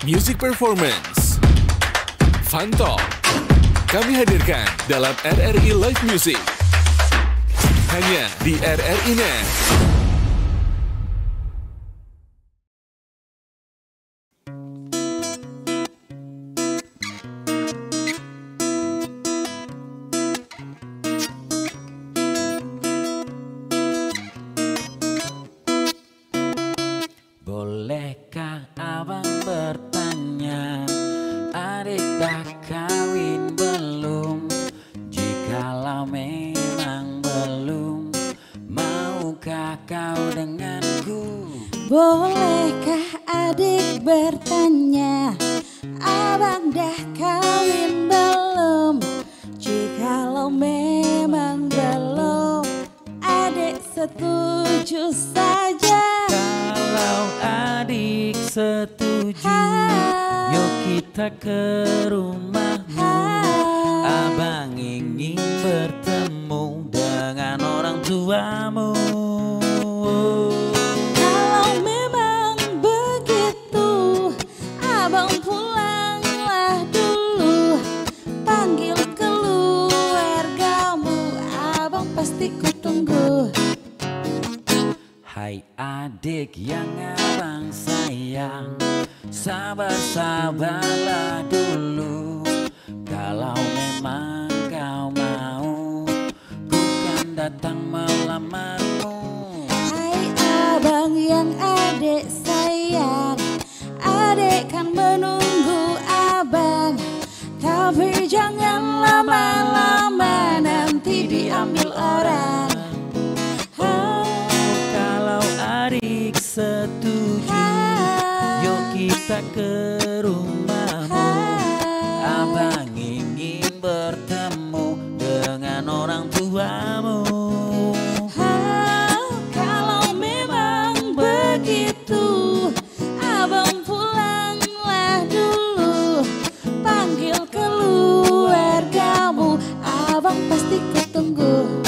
Music Performance, Fun Talk, kami hadirkan dalam RRI Live Music. Hanya di RRI Net. Bolehkah abang bertanya, adik dah kawin belum? Jikalau memang belum, maukah kau denganku? Bolehkah adik bertanya, abang dah kawin belum? Jikalau memang belum, adik setuju saja. Kalau adik setuju, yuk kita ke rumahmu. Abang ingin bertemu dengan orang tuamu. Kalau memang begitu, abang pulanglah dulu. Panggil keluargamu, abang pasti ku tunggu. Hai adik yang abang sayang, sabar-sabarlah dulu. Kalau memang kau mau, ku kan datang melamarmu. Hai abang yang adik sayang, adik kan menunggu abang. Tapi jangan lama-lama, nanti diambil orang. Kalau adik setuju, yuk kita ke rumahmu. Abang ingin bertemu dengan orang tuamu. Kalau memang begitu, abang pulanglah dulu. Panggil keluargamu, abang pasti ketunggu.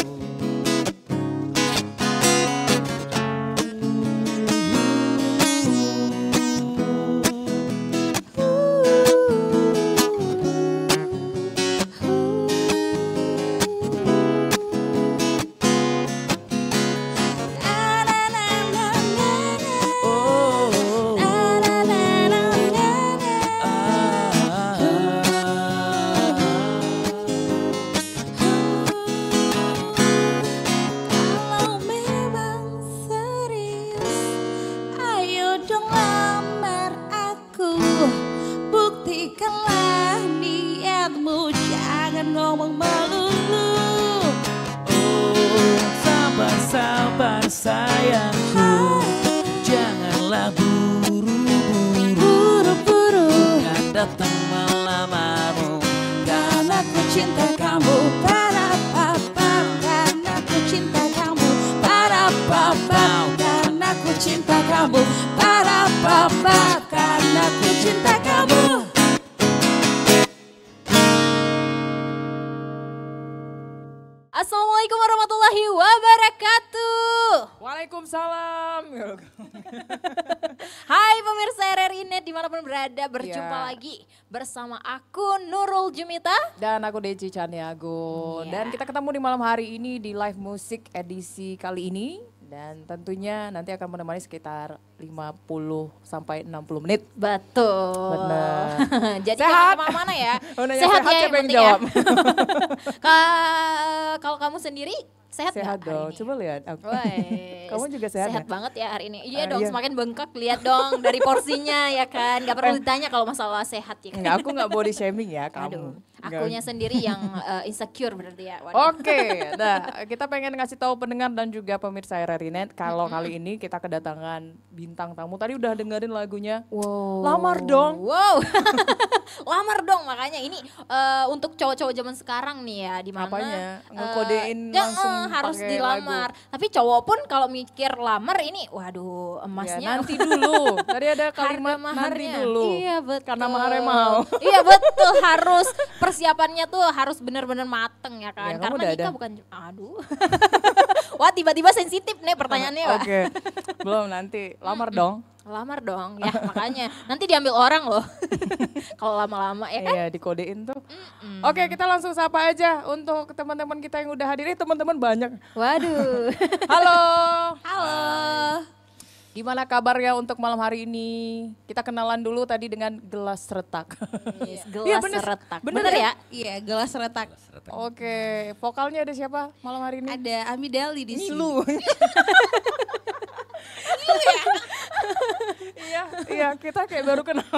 Kalau memang serius, ayo dong lamar aku. Buktikanlah niatmu, jangan ngomong melulu. Sabar-sabar sayangku, janganlah buru-buru. Buru-buru, Kan datang melamarmu, karena ku cinta kamu. Para papa, karena ku cinta kamu. Para papa, karena ku cinta kamu. Para papa, karena ku cinta kamu. Assalamualaikum warahmatullahi wabarakatuh. Waalaikumsalam. Hai pemirsa RRI Net dimanapun berada, berjumpa Ya. lagi bersama aku Nurul Jumita. Dan aku Deci Caniago. Iya. Dan kita ketemu di malam hari ini di live musik edisi kali ini. Dan tentunya nanti akan menemani sekitar 50 sampai 60 menit. Betul. Benar. Jadi Sehat? jangan kemana-mana ya. Oh, nanya Sehat sehat, ya siapa yang penting jawab? ya. Kalau kamu sendiri sehat nggak Sehat hari dong, ini? coba lihat aku. Wes, Kamu juga sehat Sehat nggak? banget ya hari ini. Iya dong, Iya. semakin bengkak, lihat dong dari porsinya ya kan. Gak perlu ditanya kalau masalah sehat ya kan. Enggak, aku nggak body shaming ya kamu. Aduh, Nggak. akunya sendiri yang insecure berarti ya. Waduh. Oke, nah kita pengen ngasih tahu pendengar dan juga pemirsa RRI Net kalau kali ini kita kedatangan bintang tamu. Tadi udah dengerin lagunya. Wow. Lamar dong. Wow. Lamar dong, makanya ini untuk cowok-cowok zaman sekarang nih ya, di mana Apanya? Ngekodein ya, langsung harus pakai dilamar. lagu. Tapi cowok pun kalau mikir lamar ini, waduh, Ya, emasnya nanti dulu. Tadi ada harga kalimat nanti maharnya. dulu. Iya betul. Karena maharnya mahal. Iya betul, harus persiapannya tuh harus benar-benar mateng ya kan. Ya, kamu Karena udah nikah ada? bukan, aduh. Wah tiba-tiba sensitif nih pertanyaannya. Wak. Oke, belum nanti lamar dong. Lamar dong, ya makanya. Nanti diambil orang loh. Kalau lama-lama ya kan. Iya, dikodein tuh. Oke, kita langsung sapa aja untuk teman-teman kita yang udah hadir. Teman-teman banyak. Waduh. Halo. Halo. Gimana kabarnya untuk malam hari ini? Kita kenalan dulu tadi dengan gelas retak. Gelas Iya, bener. retak. Bener Bener ya? Iya, gelas retak. Oke, vokalnya ada siapa malam hari ini? Ada Ami Deli di Ini sini. lu. Iya, kita kayak baru kenal.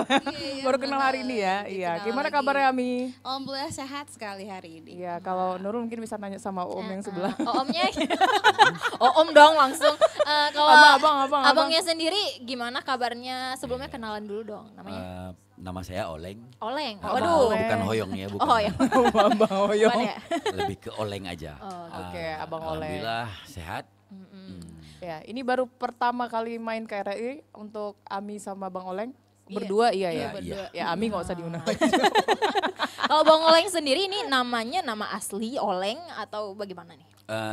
Baru kenal hari ini ya. Iya, kenal gimana lagi. kabarnya Ami? Alhamdulillah sehat sekali hari ini. Iya, kalau Nurul mungkin bisa nanya sama Om yang sebelah. Oh omnya? Oh om dong langsung. Kalau Abang. abangnya sendiri gimana kabarnya? Sebelumnya kenalan dulu dong namanya. Nama saya Oleng. Oleng. Oh, Waduh. Oleng. Bukan Hoyong ya, bukan. Oh ya. Abang Oyong. Bukan ya? Lebih ke Oleng aja. Oke, Abang Oleng. Alhamdulillah sehat. Ya, ini baru pertama kali main ke RRI untuk Ami sama Bang Oleng. Berdua iya ya. berdua. Ya Ami nggak usah diundang lagi. Kalau Bang Oleng sendiri ini namanya nama asli Oleng atau bagaimana nih?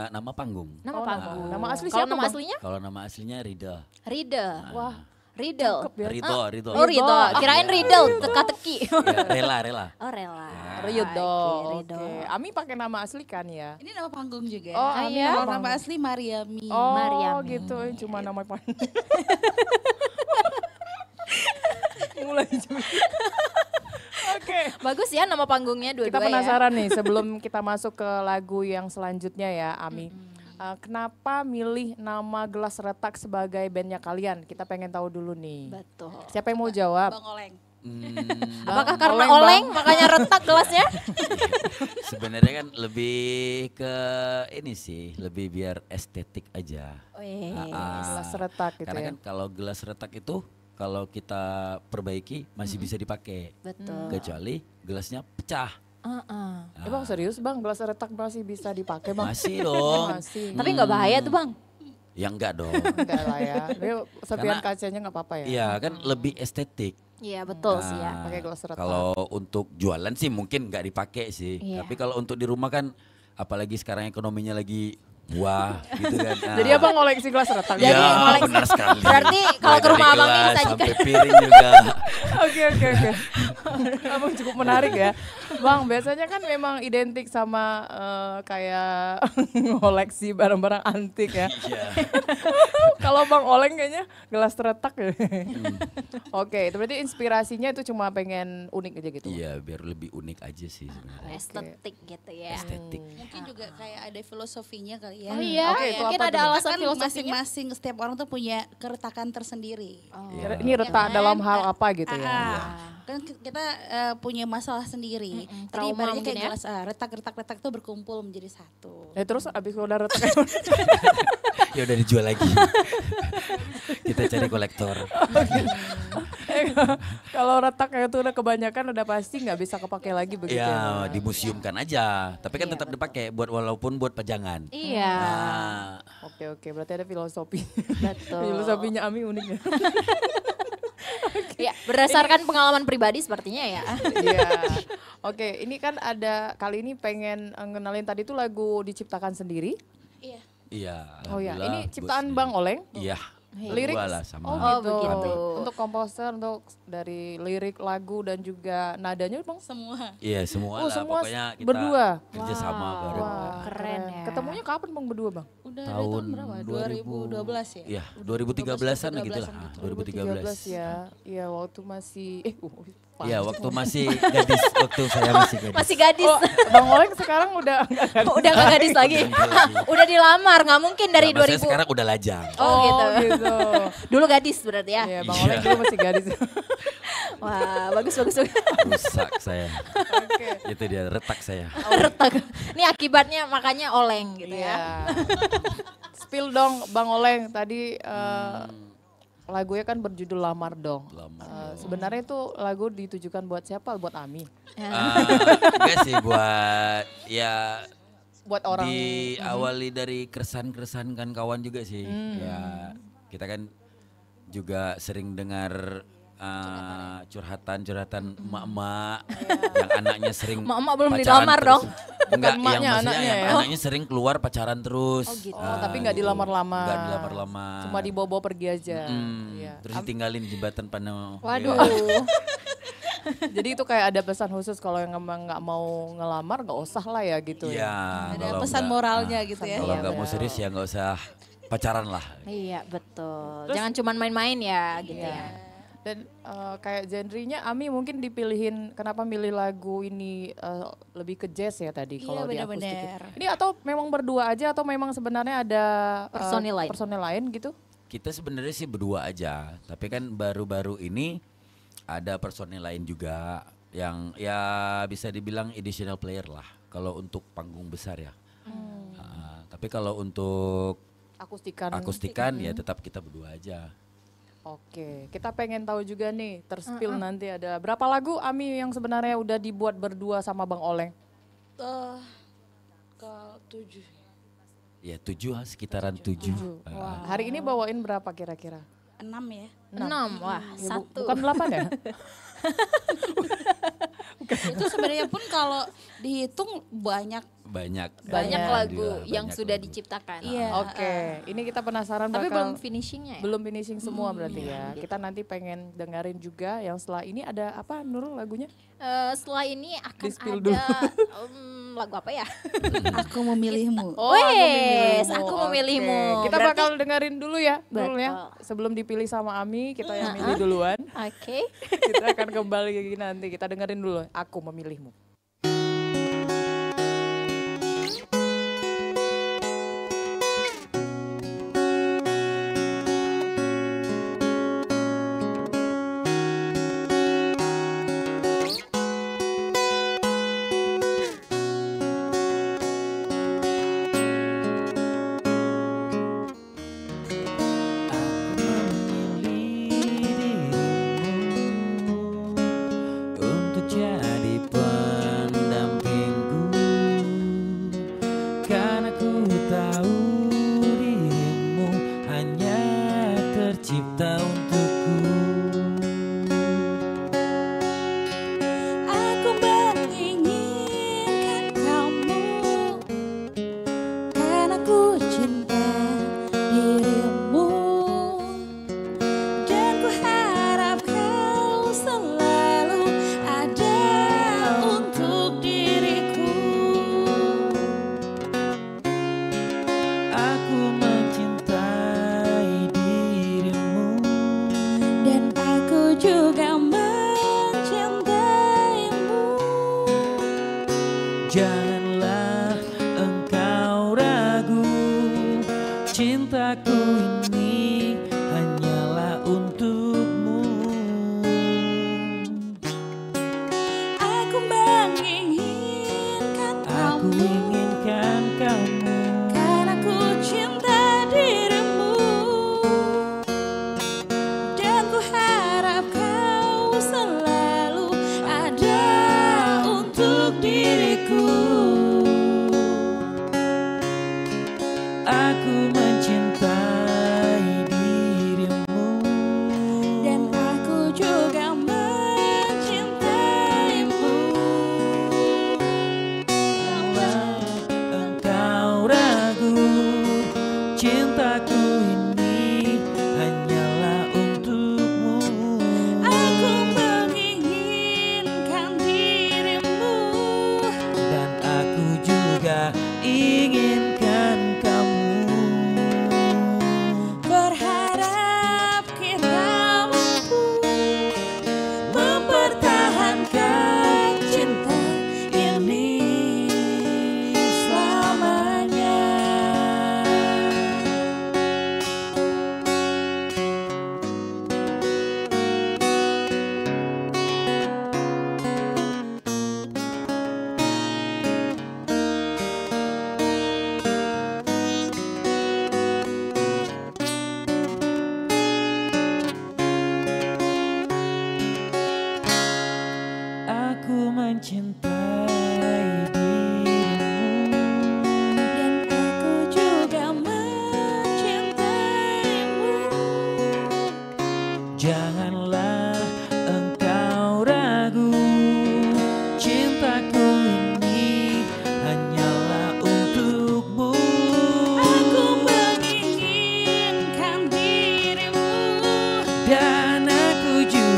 Nama panggung. Nama panggung. Nama asli Kalau siapa, nama Bang? aslinya? Kalau nama aslinya Rida. Riddle. Wah, Riddle. Ridho. Oh Riddle. Kirain Riddle teka-teki. Ya, rela. Oh rela. Ridho. Oke, Oke. Ami pakai nama asli kan ya? Ini nama panggung juga. Oh, Ami iya? nama Kalau nama panggung. asli Mariami. Oh, Mariami. gitu. Cuma nama panggung. Mulai juga. Oke. Bagus ya nama panggungnya Kita dua-dua ya. penasaran nih sebelum kita masuk ke lagu yang selanjutnya ya, Ami. Kenapa milih nama Gelas Retak sebagai bandnya kalian? Kita pengen tahu dulu nih. Betul. Siapa yang mau jawab? Bang Oleng. Apakah karena Oleng, Oleng makanya retak gelasnya? Sebenarnya kan lebih ke ini sih, lebih biar estetik aja. Wih. Gelas Retak gitu Karena ya. kan kalau gelas retak itu kalau kita perbaiki masih bisa dipakai. Betul. Kecuali gelasnya pecah. Bang serius Bang, gelas retak masih bisa dipakai Bang? Masih dong. Masih. Tapi nggak bahaya tuh Bang. Ya enggak dong. Enggak lah ya. Dia serpihan Karena- kacanya nggak apa-apa ya. Iya kan lebih estetik. Iya betul sih ya. Pakai gelas retak. Kalau untuk jualan sih mungkin nggak dipakai sih. Iya. Tapi kalau untuk di rumah kan, apalagi sekarang ekonominya lagi wah gitu kan. Nah, Jadi Abang ngoleksi gelas retak. Jadi ya ngoleksi. benar sekali. Berarti kalau Mulai ke rumah dari abang ini gelas disajikan. sampai piring juga. Oke. Abang cukup menarik ya. Bang, biasanya kan memang identik sama kayak ngoleksi barang-barang antik ya. Iya. Kalau Bang Oleng kayaknya gelas retak ya. Oke, itu berarti inspirasinya itu cuma pengen unik aja gitu. Iya biar lebih unik aja sih sebenarnya. Estetik gitu ya. Estetik. Mungkin juga kayak ada filosofinya kali ya. Oh iya, Oke, itu mungkin apa ada tuh? alasan Kan filosofinya. masing-masing setiap orang tuh punya keretakan tersendiri. Ini retak dalam hal apa gitu ya. Kan kita punya masalah sendiri. Jadi trauma ibaratnya mungkin kayak ya. gelas retak-retak tuh berkumpul menjadi satu. Ya terus abis udah retak Ya udah dijual lagi. Kita cari kolektor. kalau retak itu udah kebanyakan udah pasti nggak bisa kepake lagi begitu ya. Ya dimuseumkan aja. Tapi kan tetap dipakai buat walaupun buat pajangan. Iya. Nah, Oke, berarti ada filosofi. Betul. Filosofinya Ami uniknya. Ya, berdasarkan pengalaman pribadi sepertinya ya. Iya. Oke, ini kan ada kali ini pengen ngenalin tadi tuh lagu diciptakan sendiri. Iya. iya. Oh ya, alhamdulillah ini buat ciptaan sendiri. Bang Oleng. Iya. Lirik Berdua lah sama. Oh gitu. begitu. Untuk komposer, untuk dari lirik lagu dan juga nadanya Bang. Semua. Iya semua Oh, lah semua pokoknya kita berdua? kerja sama bareng. Wah, keren ya. Ketemunya kapan Bang berdua Bang? Udah dari Tahun tahun berapa? 2000. 2012 ya? Iya 2013-an gitu lah. 2013 ya. Iya, waktu masih Iya waktu masih gadis, waktu saya masih gadis. Masih gadis. Oh, Bang Oleng sekarang udah enggak kan? Udah gak gadis lagi. Udah dilamar, nggak mungkin dari Nah, maksudnya 2000. sekarang udah lajang. Oh, gitu. Dulu gadis berarti ya. Iya, Bang Oleng dulu masih gadis. Wah, bagus. Rusak saya. Oke. Itu dia retak saya. Retak. Ini akibatnya makanya oleng gitu ya. Iya. Spill dong Bang Oleng tadi lagunya kan berjudul Lamar Dong. Sebenarnya itu lagu ditujukan buat siapa? Buat Ami. Enggak sih buat ya Buat orang. diawali dari keresahan-keresahan kan kawan juga sih. Ya kita kan juga sering dengar curhatan emak-emak yang anaknya sering Emak-emak belum pacaran dilamar terus. dong. Enggak, yang emaknya, maksudnya anaknya yang ya. anaknya sering keluar pacaran terus. Oh, gitu. Oh, tapi nggak dilamar-lamar. Nggak dilamar-lamar. Cuma dibawa pergi aja. Iya. Terus ditinggalin jembatan Panau. Waduh. Jadi itu kayak ada pesan khusus kalau yang emang nggak mau ngelamar nggak usah lah ya gitu Iya. ya. Ada kalau pesan nggak- moralnya gitu ya. Kalau Iya, nggak mau benar. serius ya nggak usah pacaran lah. Iya betul. Jangan cuma main-main ya gitu Iya. ya. Dan kayak genrenya Ami mungkin dipilihin kenapa milih lagu ini lebih ke jazz ya tadi Iya, kalau di benar-benar. akustik. Ini atau memang berdua aja atau memang sebenarnya ada Personil lain. gitu? Kita sebenarnya sih berdua aja, tapi kan baru-baru ini ada personil lain juga yang ya bisa dibilang additional player lah kalau untuk panggung besar ya. Tapi kalau untuk akustikan ya tetap kita berdua aja. Oke, kita pengen tahu juga nih terspill nanti ada berapa lagu Ami yang sebenarnya udah dibuat berdua sama Bang Oleng? Ke 7. Ya 7 sekitaran 7. Wah, hari ini bawain berapa kira-kira? 6 ya. 6, wah Ya, 1. bukan 8 ya? Itu sebenarnya pun kalau dihitung banyak. Banyak Banyak lagu Alhamdulillah, yang banyak sudah lagu. diciptakan. Iya. Oke, ini kita penasaran Tapi bakal belum finishingnya ya? belum finishing semua berarti ya. gitu. Kita nanti pengen dengerin juga yang setelah ini ada apa Nurul lagunya? Setelah ini akan Di-spill ada lagu apa ya? Aku memilihmu. Wes, Aku aku Oke, memilihmu. Kita Berarti- bakal dengerin dulu ya Nurul ya. Betul. Sebelum dipilih sama Ami, kita yang milih duluan. Oke. Kita akan kembali lagi nanti. Kita dengerin dulu Aku Memilihmu. Untuk jadi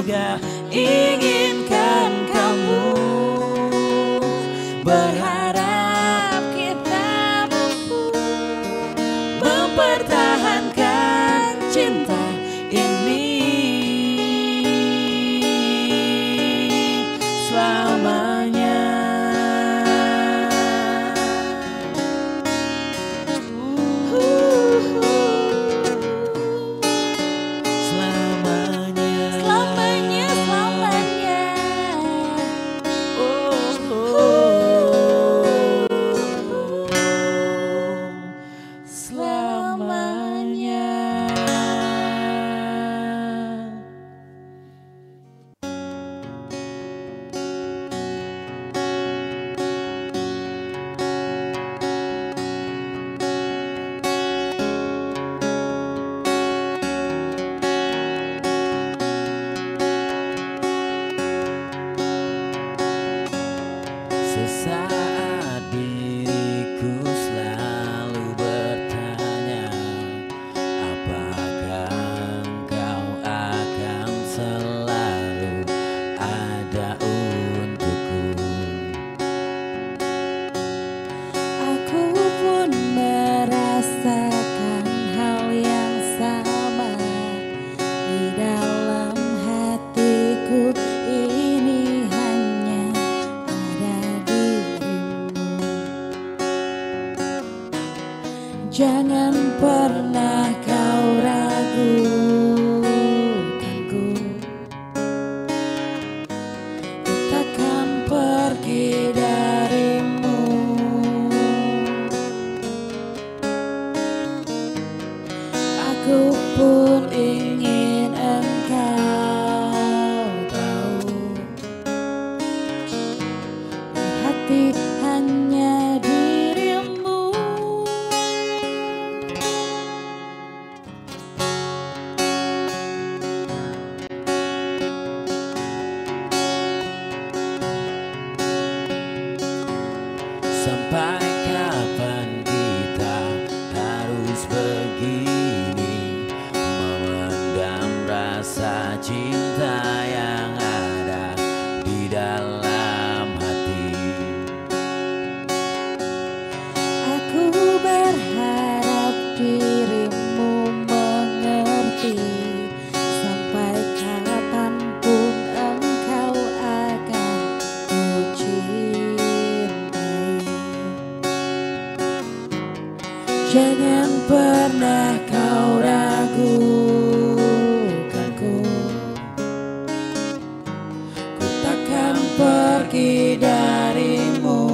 juga inginkan kamu, berharap kita mampu mempertahankan cinta ini selamanya. Selamanya, selamanya. Sesaat diriku selalu bertanya, apakah engkau akan selalu ada untukku? Aku pun merasakan hal yang sama. Di dalam hatiku ini hanya ada dirimu. Jangan pernah kau ragukanku. Ku takkan pergi darimu. Aku pun ingin engkau tahu, di hati hanya dirimu. Sampai kapan kita harus begini, memendam rasa cinta yang ada di dalam hati. Aku berharap dirimu mengerti. Sampai kapanpun engkau akan ku cintai. Jangan pernah kau ragukanku. Ku takkan pergi darimu.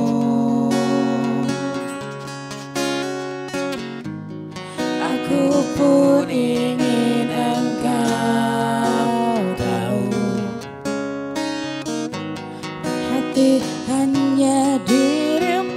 Aku pun ingin engkau tahu, di hati hanya dirimu.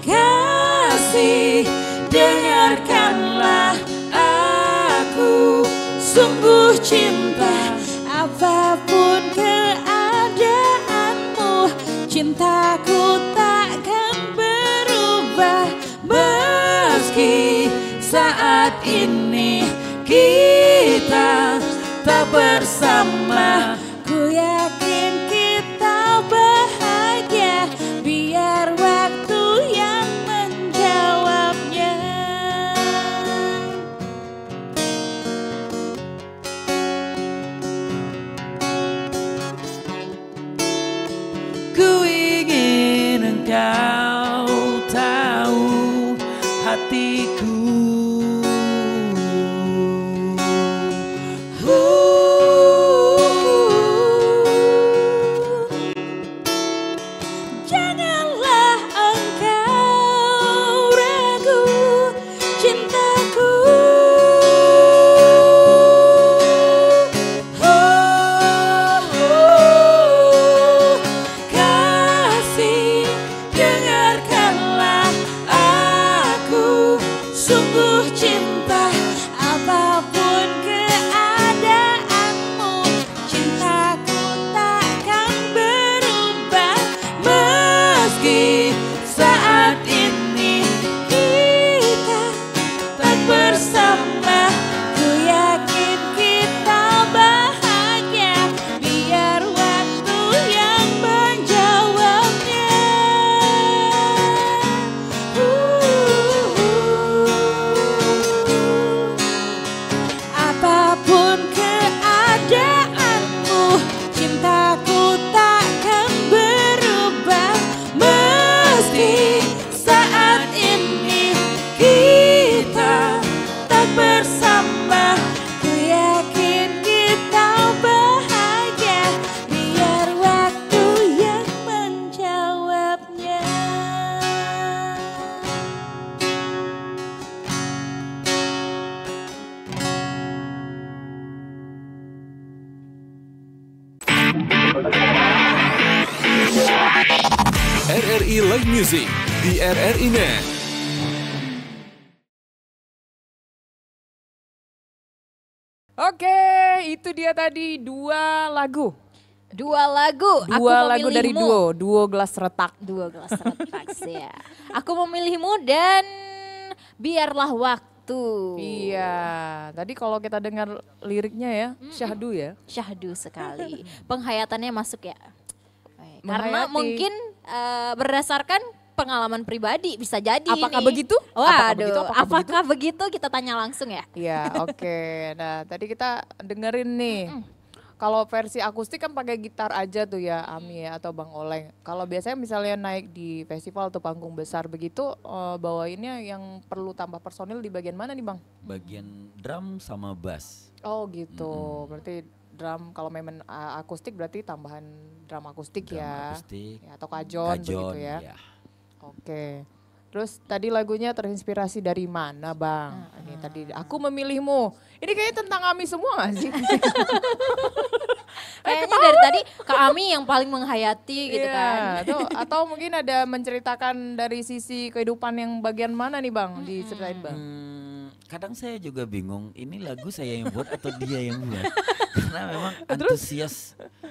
Kasih, dengarkanlah aku sungguh cinta. Apapun keadaanmu, cintaku takkan berubah. Meski saat ini kita tak bersama, ku yakin kita bahagia. Biar waktu yang menjawabnya. Ku ingin engkau tahu hatiku. RRI Live Music di RRI Net. Oke, itu dia tadi dua lagu. Dua lagu. Dua lagu dari duo gelas retak. Dua gelas retak ya. Aku memilihmu dan biarlah waktu. Iya, tadi kalau kita dengar liriknya ya, syahdu ya. Syahdu sekali. Penghayatannya masuk ya. Karena Menghayati. mungkin berdasarkan pengalaman pribadi bisa jadi Apakah ini. begitu? Waduh, Apakah apakah begitu? Kita tanya langsung ya. Iya, oke. Nah, tadi kita dengerin nih. Kalau versi akustik kan pakai gitar aja tuh ya, Ami ya atau Bang Oleng. Kalau biasanya misalnya naik di festival atau panggung besar begitu, bawainnya yang perlu tambah personil di bagian mana nih, Bang? Bagian drum sama bass. Oh gitu. Berarti drum kalau memang akustik berarti tambahan drum akustik Drum ya. akustik, Ya, atau kajon begitu ya. ya. Oke. Terus tadi lagunya terinspirasi dari mana, Bang? Ini tadi Aku Memilihmu. Ini kayaknya tentang Ami semua gak sih? Kayaknya dari tadi Kak Ami yang paling menghayati gitu Iya, kan. atau mungkin ada menceritakan dari sisi kehidupan yang bagian mana nih, Bang? Diceritain, Bang. Kadang saya juga bingung, ini lagu saya yang buat atau dia yang buat. Karena memang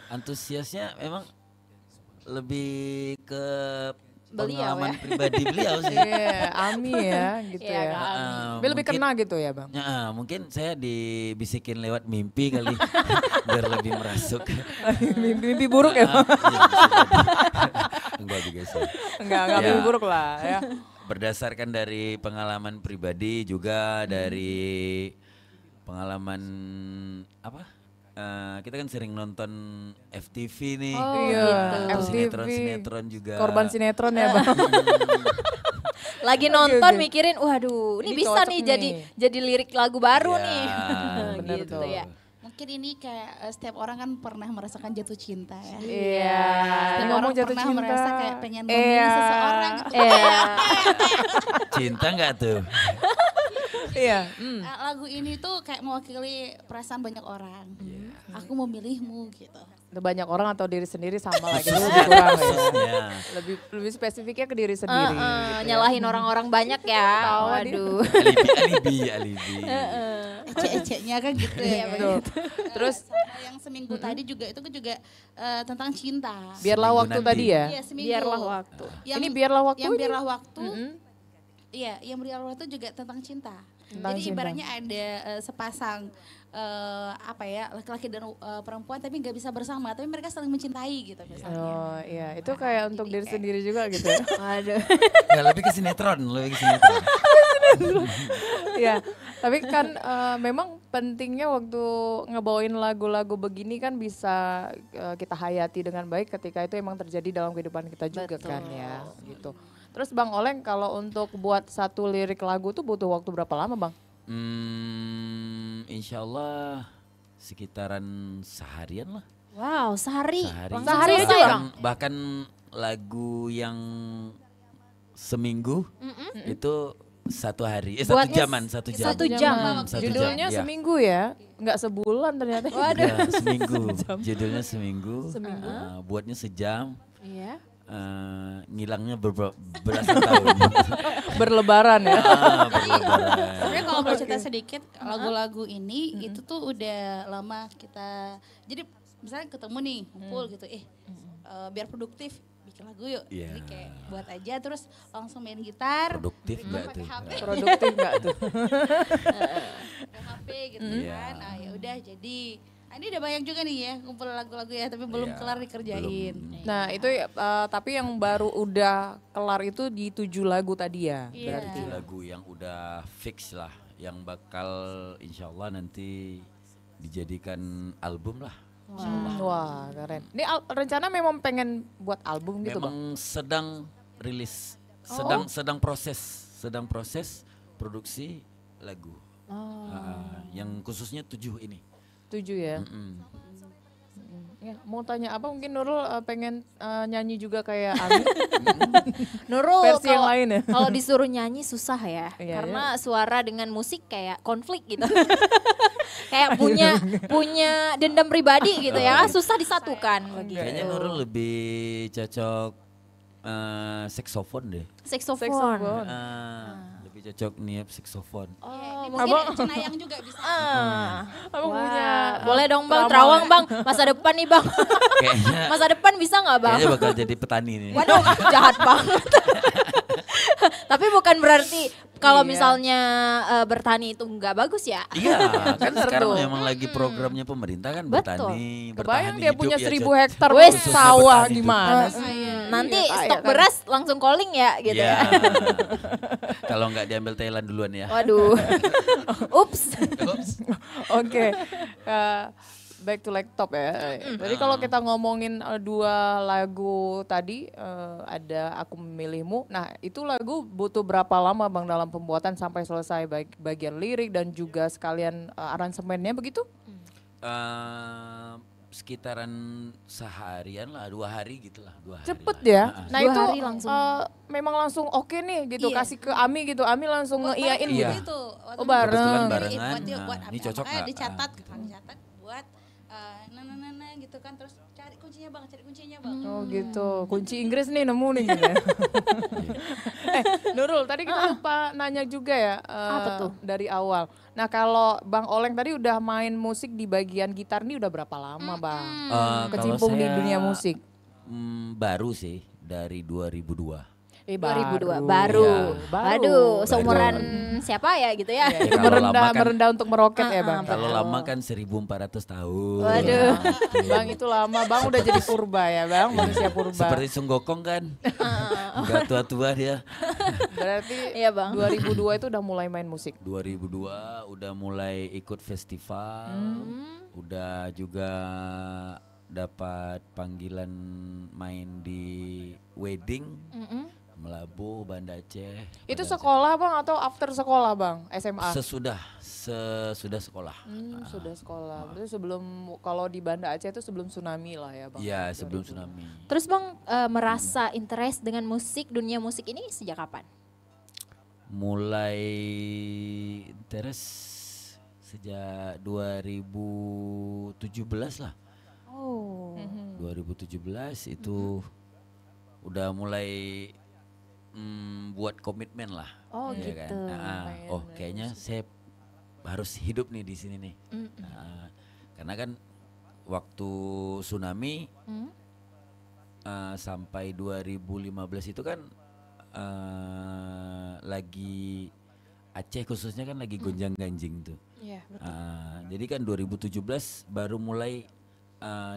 antusiasnya memang lebih ke Beliau pengalaman ya. pribadi beliau sih. Iya, Ami ya gitu Iya, ya. Kak Ami. Tapi lebih Mungkin- kena gitu ya, Bang? Mungkin saya dibisikin lewat mimpi kali biar lebih merasuk. Mimpi buruk ya, Bang? Iya, bisa jadi. Enggak juga sih. Enggak Ya. mimpi buruk lah ya. Berdasarkan dari pengalaman pribadi juga dari pengalaman apa? Kita kan sering nonton FTV nih. Oh, Iya, gitu. FTV. Sinetron juga. Korban sinetron ya, Bang? Lagi nonton oke. mikirin, waduh ini Ini bisa cocok nih nih. jadi lirik lagu baru Ya, nih. bener gitu tuh. ya. Mungkin ini kayak setiap orang kan pernah merasakan jatuh cinta ya. Iya. Setiap Ngomong orang jatuh pernah cinta. merasa kayak pengen memilih Iya. seseorang gitu. Cinta nggak tuh? Iya. Lagu ini tuh kayak mewakili perasaan banyak orang. Aku memilihmu gitu. Itu banyak orang atau diri sendiri sama lagi lebih kurang ya. Khususnya. Lebih spesifiknya ke diri sendiri. gitu ya. Nyalahin orang-orang banyak ya. Waduh. Alibi. Ecek-eceknya kan gitu ya. Betul. Terus Sama yang seminggu tadi juga itu juga tentang cinta. biarlah Seminggu waktu nanti. tadi ya. Iya, seminggu. Biarlah waktu. Yang, Ini biarlah waktu Yang ini. biarlah waktu. Iya, yang biarlah waktu juga tentang cinta. Tentang Jadi cinta. ibaratnya ada sepasang apa ya laki-laki dan perempuan tapi nggak bisa bersama tapi mereka saling mencintai gitu misalnya. Oh iya, itu kayak untuk diri sendiri juga gitu ya. Waduh. Nggak, lebih ke sinetron. Iya, tapi kan memang pentingnya waktu ngebawain lagu-lagu begini kan bisa kita hayati dengan baik ketika itu emang terjadi dalam kehidupan kita juga kan ya gitu. Terus Bang Oleng kalau untuk buat satu lirik lagu tuh butuh waktu berapa lama, Bang? Insya Allah sekitaran seharian lah. Wow, sehari. Sehari. Sehari aja, bahkan, Bang? bahkan lagu yang seminggu itu satu hari, satu Buatnya jaman, satu jam. satu jam. Satu Judulnya jam, ya. seminggu ya, nggak sebulan ternyata. Ya, seminggu. Judulnya seminggu. Buatnya sejam. Iya. Ngilangnya belasan tahun. Berlebaran ya. Berlebaran. Sebenarnya kalau boleh cerita sedikit lagu-lagu ini itu tuh udah lama kita jadi misalnya ketemu nih kumpul gitu biar produktif bikin lagu yuk. Iya. Jadi kayak buat aja terus langsung main gitar. Produktif nggak pakai tuh? HP. Produktif nggak tuh? Pakai HP gitu Iya. kan. Nah ya udah jadi ini udah banyak juga nih ya kumpul lagu-lagu ya tapi belum Iya, kelar dikerjain. Nah itu tapi yang baru udah kelar itu di 7 lagu tadi ya Iya. berarti. Lagu yang udah fix lah, yang bakal insya Allah nanti dijadikan album lah. Wah keren. Ini rencana memang pengen buat album gitu, Bang? Memang sedang rilis, sedang proses produksi lagu. Yang khususnya 7 ini. 7 ya. Ya, mau tanya apa mungkin Nurul pengen nyanyi juga kayak Ami. Nurul Versi yang kalau- lain ya? Kalau disuruh nyanyi susah ya. Iya, Karena suara dengan musik kayak konflik gitu. kayak punya dendam pribadi gitu ya, susah disatukan begitu. Kayaknya Nurul lebih cocok saksofon deh. Saksofon. Lebih cocok niup saksofon. Oh, Mungkin Cenayang juga bisa. Abang Wah, punya boleh dong Bang, ramal terawang ya? Bang, masa depan nih Bang. Kayaknya Masa depan bisa nggak Bang? kayaknya bakal jadi petani nih. Waduh, jahat banget. Tapi bukan berarti kalau Iya. misalnya bertani itu nggak bagus ya. Iya, kan Bener sekarang tuh. memang lagi programnya pemerintah kan Betul. bertani, Kebayang bertahan dia hidup punya ya, 1000 Cot. hektar Wes, sawah bertahan hidup. gimana sih? Nanti Iya, stok kan? beras langsung calling ya gitu Iya. ya. Kalau nggak diambil Thailand duluan ya. Waduh. Ups. Oke, back to laptop ya. Jadi kalau kita ngomongin dua lagu tadi, ada Aku Memilihmu. Nah itu lagu butuh berapa lama Bang dalam pembuatan sampai selesai bagian lirik dan juga sekalian aransemennya begitu? Sekitaran seharian lah, 2 hari gitu lah, 2 hari. Cepet lah. ya. Ah, Nah 2 itu hari langsung. memang langsung oke nih gitu. Iya. Kasih ke Ami gitu. Ami langsung ngeiyain Iya. gitu. Itu. Oh, bareng. Kebetulan Buat barengan. dia, buat Nah, ini apa? cocok Makanya nggak? dicatat, dicatat buat nah gitu kan, terus cari kuncinya bang. Oh gitu, kunci Inggris nih nemu nih gitu. Nurul, tadi kita lupa nanya juga ya Apa tuh? dari awal. Nah kalau Bang Oleng tadi udah main musik di bagian gitar nih udah berapa lama Bang? kalau Kecimpung di saya, dunia musik. Baru sih dari 2002. 2002 Iya, baru. baru. Aduh, seumuran siapa ya gitu ya. Ya, itu kalau lama kan- merendah untuk meroket ya Bang. Kalau lama kan 1400 tahun. Waduh. Bang itu lama Bang udah jadi purba ya Bang, manusia purba. Seperti Sung Gokong kan. Enggak tua-tua dia. Berarti Iya, Bang. 2002 itu udah mulai main musik. 2002 udah mulai ikut festival. Udah juga dapat panggilan main di wedding. Melabu, Banda Aceh. Itu Banda sekolah Bang atau after sekolah Bang? SMA? Aceh. Sesudah sekolah. Sudah sekolah. Berarti sebelum kalau di Banda Aceh itu sebelum tsunami lah ya Bang. Iya, sebelum tsunami. Terus Bang merasa interest dengan musik, dunia musik ini sejak kapan? Mulai interest sejak 2017 lah. Oh. 2017 itu udah mulai buat komitmen lah. Oh, ya gitu. Kan? Oh kayaknya saya harus hidup nih di sini nih. Karena kan waktu tsunami sampai 2015 itu kan lagi Aceh khususnya kan lagi gonjang-ganjing tuh. Iya, Jadi kan 2017 baru mulai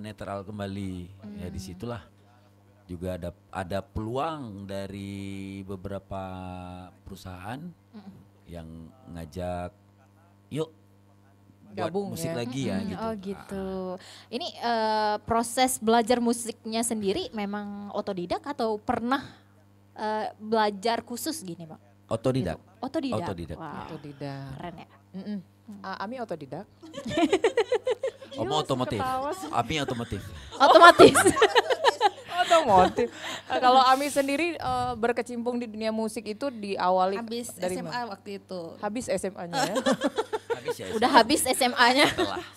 netral kembali. Ya disitulah juga ada peluang dari beberapa perusahaan yang ngajak yuk buat Gabung musik ya. lagi ya gitu. Oh gitu. Ini proses belajar musiknya sendiri memang otodidak atau pernah belajar khusus gini Bang? Otodidak. Otodidak. Otodidak. Wow, Otodidak. keren ya. Ami otodidak. Om otomotif. Ami otomotif. Otomatis. Otomotif. Kalau Ami sendiri berkecimpung di dunia musik itu diawali Habis dari SMA mana? waktu itu. Habis SMA-nya ya. Habis ya. Udah habis SMA-nya.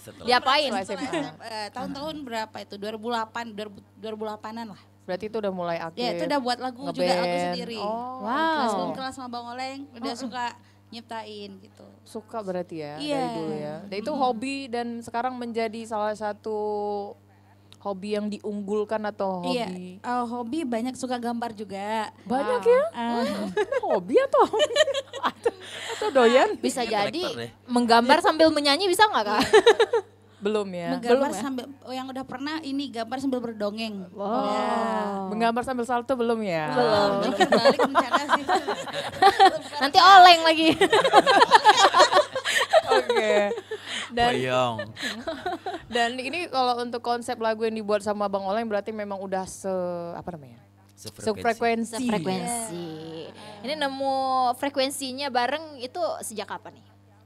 Setelah. Diapain? Setelah SMA. Tahun-tahun berapa itu? 2008-an lah. Berarti itu udah mulai aktif. Ya itu udah buat lagu juga lagu ngeband. sendiri. Oh, Kelas Wow. kelas sama Bang Oleng udah suka nyiptain gitu. suka berarti ya Iya. dari dulu ya. Dan itu hobi dan sekarang menjadi salah satu hobi yang diunggulkan atau hobi. Iya, hobi banyak suka gambar juga. Banyak ya? Hobi atau atau doyan? Bisa jadi kolektor deh. menggambar sambil menyanyi bisa nggak Kak? Belum ya. Menggambar sambil yang udah pernah ini gambar sambil berdongeng. Wow. Ya. Menggambar sambil salto belum ya? Belum. Mikir balik rencana sih. Nanti oleng lagi. Oke. Dan Boyong. dan ini kalau untuk konsep lagu yang dibuat sama Bang Oleng berarti memang udah apa namanya? Sefrekuensi. Frekuensi. Ini nemu frekuensinya bareng itu sejak kapan nih?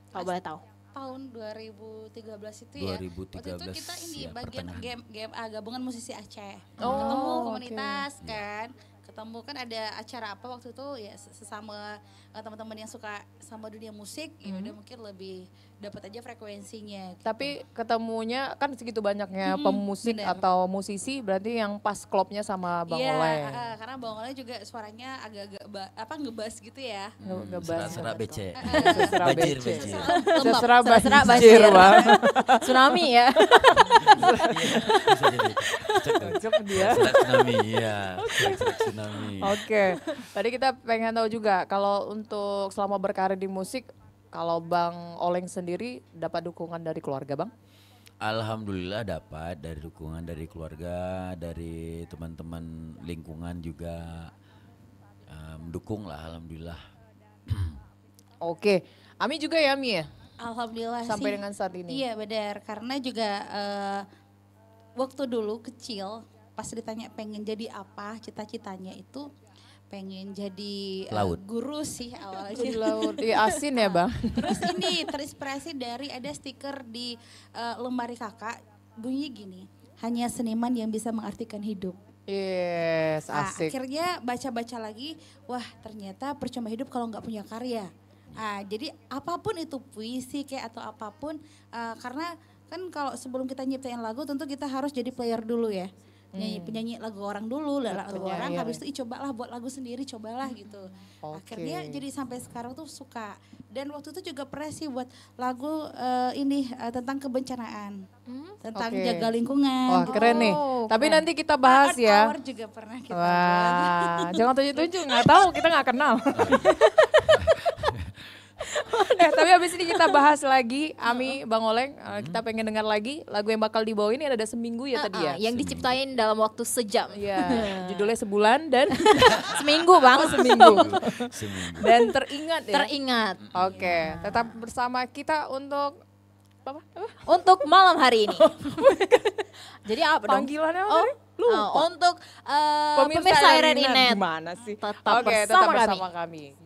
Kalau boleh tahu. Tahun 2013 itu ya. 2013 Waktu itu kita ini ya, bagian pertengahan. GMA gabungan musisi Aceh. Oh, Ketemu oke. komunitas kan. Ketemu kan ada acara apa waktu itu ya sesama teman-teman yang suka sama dunia musik ya udah mungkin lebih dapat aja frekuensinya. Gitu. Tapi ketemunya kan segitu banyaknya pemusik bener. atau musisi, berarti yang pas klopnya sama Bang Iya, Oleng. karena Bang Oleng juga suaranya agak-agak ngebas gitu ya. Ngebas. Serak BC. Seserah Bajir, BC. bajir. Seserah Seserah banjir, banjir. Bang. Tsunami ya. Bisa jadi. Cocok dia. Serak tsunami, iya. Serak tsunami. Oke, tadi kita pengen tahu juga kalau untuk selama berkarir di musik, kalau Bang Oleng sendiri dapat dukungan dari keluarga, Bang? Alhamdulillah dapat dari dukungan dari keluarga, dari teman-teman lingkungan juga mendukung lah, alhamdulillah. Oke, Ami juga ya, Mi ya? Alhamdulillah Sampai sih. dengan saat ini. Iya benar, karena juga waktu dulu kecil pas ditanya pengen jadi apa, cita-citanya itu pengen jadi Laut. guru sih Di awalnya. laut, di asin ya, Bang? Terus ini terinspirasi dari ada stiker di lemari kakak bunyi gini, hanya seniman yang bisa mengartikan hidup. Yes, Nah, asik. akhirnya baca-baca lagi, wah ternyata percuma hidup kalau nggak punya karya. Jadi apapun itu puisi kayak atau apapun, karena kan kalau sebelum kita nyiptain lagu tentu kita harus jadi player dulu ya. Penyanyi lagu orang dulu, lagu Betul, orang iya, habis itu cobalah buat lagu sendiri, cobalah gitu. Akhirnya jadi sampai sekarang tuh suka. Dan waktu itu juga pernah sih buat lagu ini tentang kebencanaan. Tentang Oke. jaga lingkungan. Wah, gitu. keren nih. Tapi keren. nanti kita bahas Art ya. Hour juga pernah kita buat. Wah, jangan tunjuk-tunjuk, nggak tahu, kita nggak kenal. Tapi habis ini kita bahas lagi, Ami, Bang Oleng, kita pengen dengar lagi lagu yang bakal dibawa ini ada seminggu ya tadi ya? Yang diciptain dalam waktu sejam. Iya, judulnya sebulan dan Seminggu bang. seminggu. Seminggu. Dan teringat ya? Teringat. Oke, tetap bersama kita untuk apa? Untuk malam hari ini. Jadi apa dong? Panggilannya apa? Oh, Lupa. untuk pemirsa Iren Inet. Gimana sih? Tetap Oke, tetap bersama bersama kami.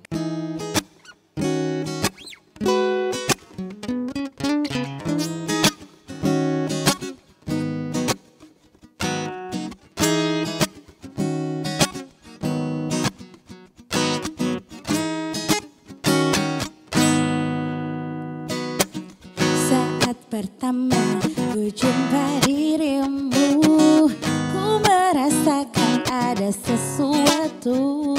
Saat pertama ku jumpa dirimu, ku merasakan ada sesuatu,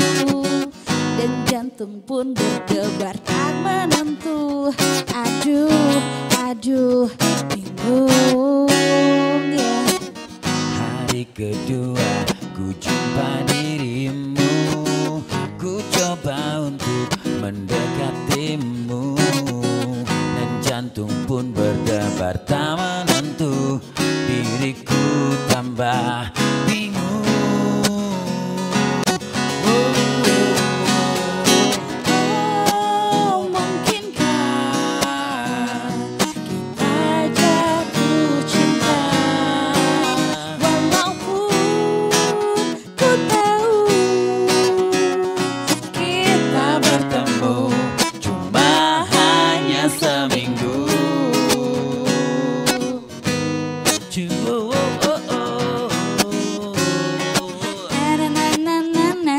dan jantung pun berdebar tak menentu. Aduh, aduh, bingung ya. Hari kedua ku jumpa dirimu, ku coba untuk mendekatimu, dan jantung pun berdebar tak menentu, diriku tambah bingung. Oh, mungkinkah kita jatuh cinta, walaupun ku tahu kita Bertemu cuma hanya seminggu. na na na na na na.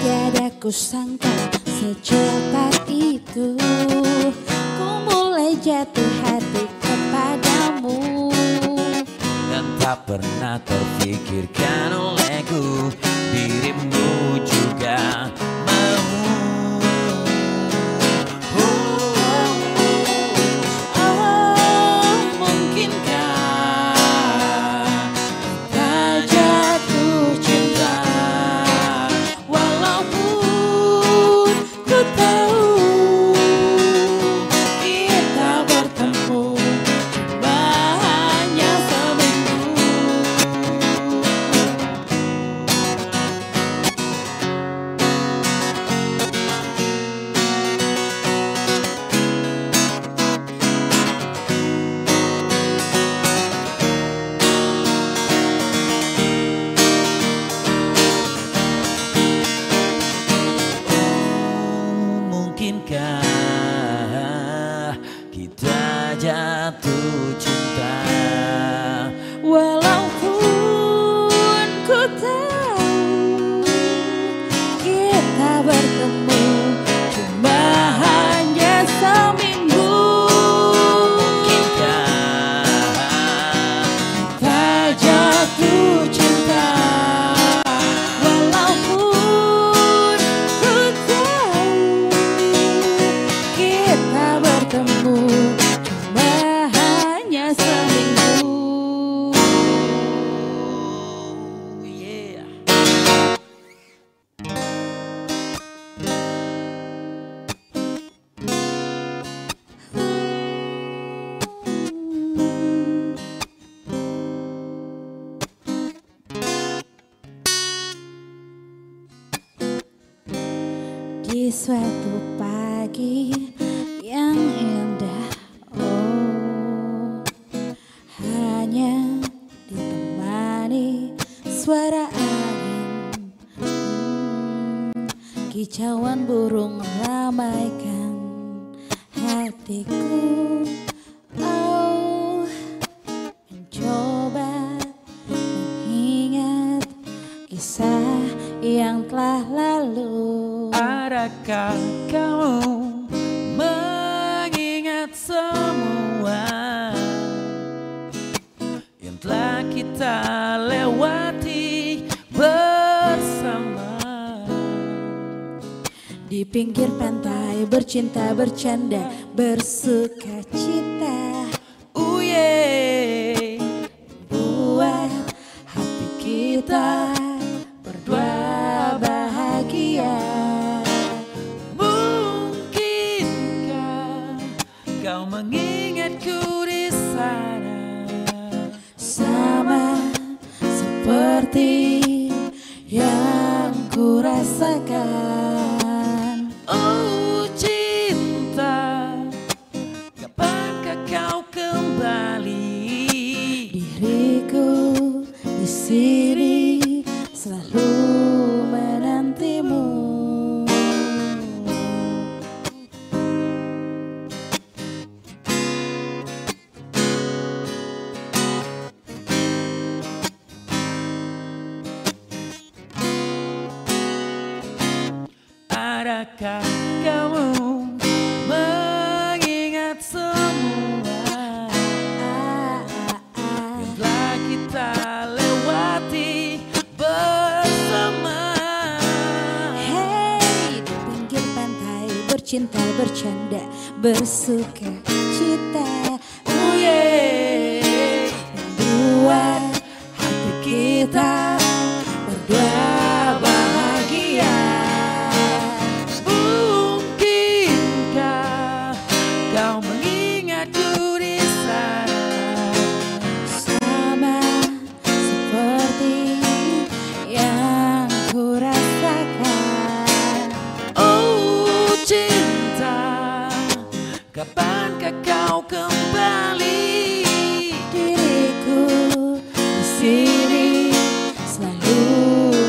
Tiada kusangka secepat itu ku mulai jatuh hati kepadamu. Dan tak pernah terfikirkan olehku, dirimu juga mau. Oh, mungkinkah kita jatuh cinta, walaupun ku tahu kita bertemu cuma hanya seminggu. Di suatu pagi yang indah, oh, hanya ditemani suara angin, kicauan burung ramaikan hatiku. Oh, mencoba mengingat kisah yang telah lalu. Adakah kamu mengingat semua yang telah kita lewati bersama? Di pinggir pantai bercinta, bercanda, bersuka cita, buat hati kita berdua bahagia. Mungkinkah kau mengingatku di sana? Sama seperti yang ku rasakan. Oh cinta, kapankah kau kembali? Diriku di sini selalu menantimu. Adakah kamu mengingat semua yang telah kita lewati bersama? Hey, di pinggir pantai bercinta, bercanda, bersuka cita, buat hati kita berdua bahagia. Mungkinkah kau mengingatku di sana? Sama seperti yang ku rasakan. Oh cinta, kapankah kau kembali? Diriku di sini selalu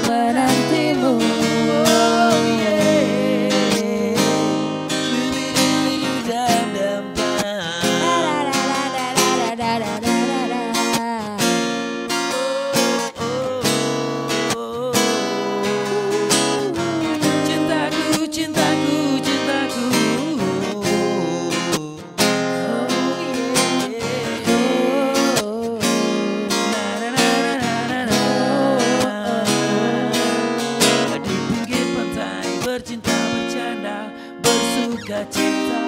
menantimu. Oh yeah. Cintaku, cintaku, cintaku. Di pinggir pantai bercinta, bercanda, bersuka cita,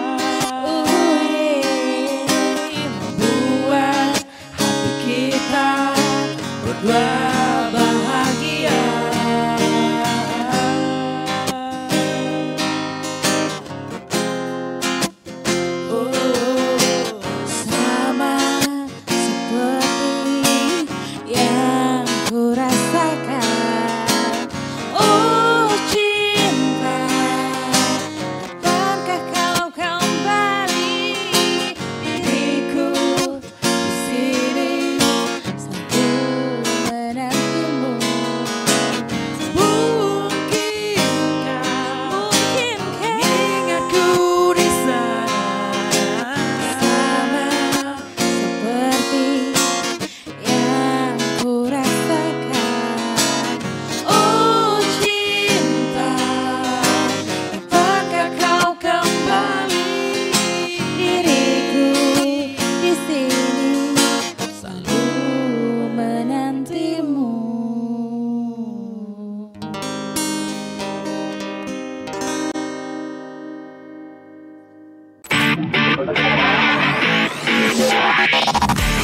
Buat hati kita berdua bahagia. sama seperti yang ku rasakan. Oh cinta, kapankah kau kembali? Diriku di sini selalu menantimu. Mungkinkah ingatku di sana? Sama seperti yang ku rasakan. Oh cinta, Apakah kau kembali? diriku di sini selalu menantimu.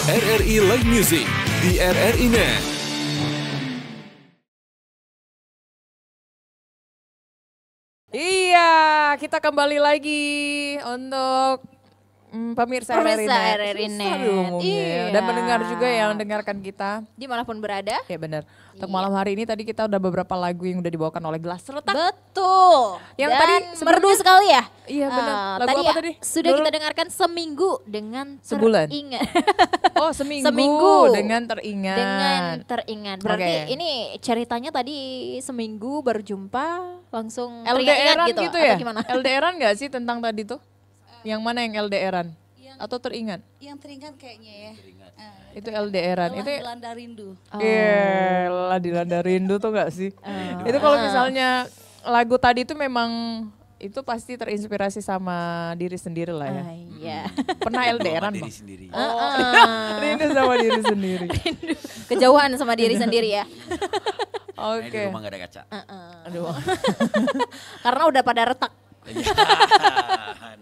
RRI Live Music di RRI Net. Iya, kita kembali lagi untuk Pemirsa Pemirsa RRI RRI Net. Susah Net. diomongnya. Iya. Dan mendengar juga yang mendengarkan kita. Dimanapun berada. Ya benar. Untuk malam hari ini tadi kita udah beberapa lagu yang udah dibawakan oleh Gelas Retak. Betul. Yang Dan tadi merdu sekali ya. Iya benar. Lagu Tadi apa ya, tadi? sudah Nurul? kita dengarkan Seminggu dengan Sebulan? Teringat. Oh seminggu, Seminggu. dengan teringat. Dengan teringat. Berarti Oke. ini ceritanya tadi seminggu baru jumpa langsung LDRan teringat gitu ya? Atau gimana? LDRan gak sih tentang tadi tuh? Yang mana yang LDRan? Atau teringat? Yang teringat kayaknya ya. Itu LDRan. Itu Dilanda rindu. Gila, dilanda rindu tuh gak sih? Itu kalau misalnya lagu tadi itu memang itu pasti terinspirasi sama diri sendiri lah ya. Iya. Pernah LDRan Diri Bang? sendiri. Rindu sama diri sendiri. Kejauhan sama diri sendiri ya. Nah, di Oke. rumah gak ada kaca. Aduh. Karena udah pada retak. Iya.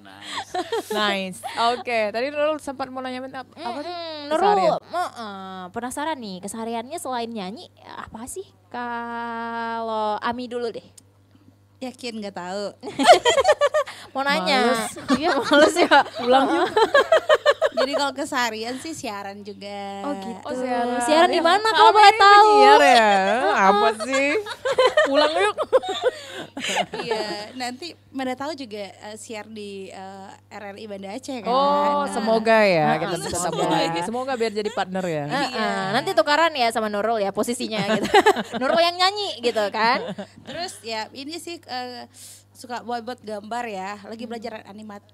Nice. Nice. Oke, tadi Nurul sempat mau nanya apa tuh? Nurul, penasaran nih kesehariannya selain nyanyi apa sih? Kalau Ami dulu deh. Yakin nggak tahu. Mau nanya. Iya males ya. Pulang yuk. Jadi kalau keseharian sih siaran juga. Oh gitu. Oh, siaran. Siaran di Ya, mana Ami kalau boleh tahu? penyiar ya? Apa sih? Pulang yuk. Iya, nanti mana tahu juga siar di RRI Banda Aceh kan. Oh, semoga ya kita bisa semoga. sambung lagi. Semoga biar jadi partner ya. Nanti tukaran ya sama Nurul ya posisinya gitu. Nurul yang nyanyi gitu kan. Terus ya ini sih suka buat gambar ya. Lagi belajar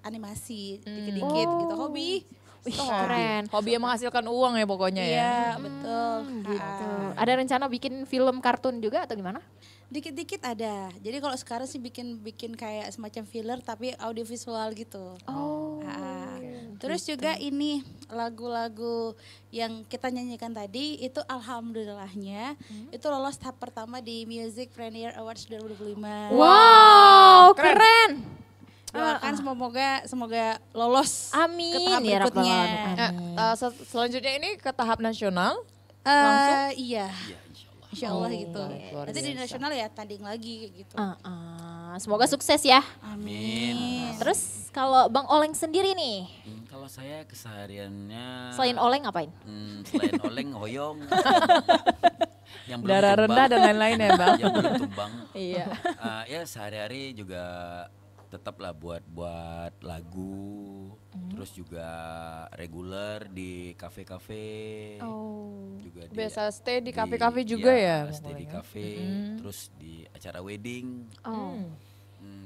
animasi dikit-dikit gitu. Hobi. Wih, keren. Hobi yang menghasilkan uang ya pokoknya ya. Iya, betul. Gitu. Ada rencana bikin film kartun juga atau gimana? Dikit-dikit ada. Jadi kalau sekarang sih bikin kayak semacam filler tapi audiovisual gitu. Oh. Terus juga ini lagu-lagu yang kita nyanyikan tadi itu alhamdulillahnya itu lolos tahap pertama di Music Premier Awards 2025. Wow, keren. Doakan semoga lolos Amin ke tahap ya Rabbal berikutnya. Alamin. Selanjutnya ini ke tahap nasional. Iya. Iya, insyaallah. Insya Allah gitu. luar Nanti di biasa. nasional ya tanding lagi kayak gitu. Semoga sukses ya. Amin. Terus kalau Bang Oleng sendiri nih, Kalau saya kesehariannya selain Oleng ngapain? Selain oleng hoyong. Yang belum Darah tumbang. rendah dan lain-lain ya Bang. Yang belum tumbang. Iya. Ya sehari-hari juga tetaplah buat lagu, terus juga reguler di kafe-kafe. Juga di Biasa stay di kafe-kafe juga ya? Stay di kafe, terus di acara wedding.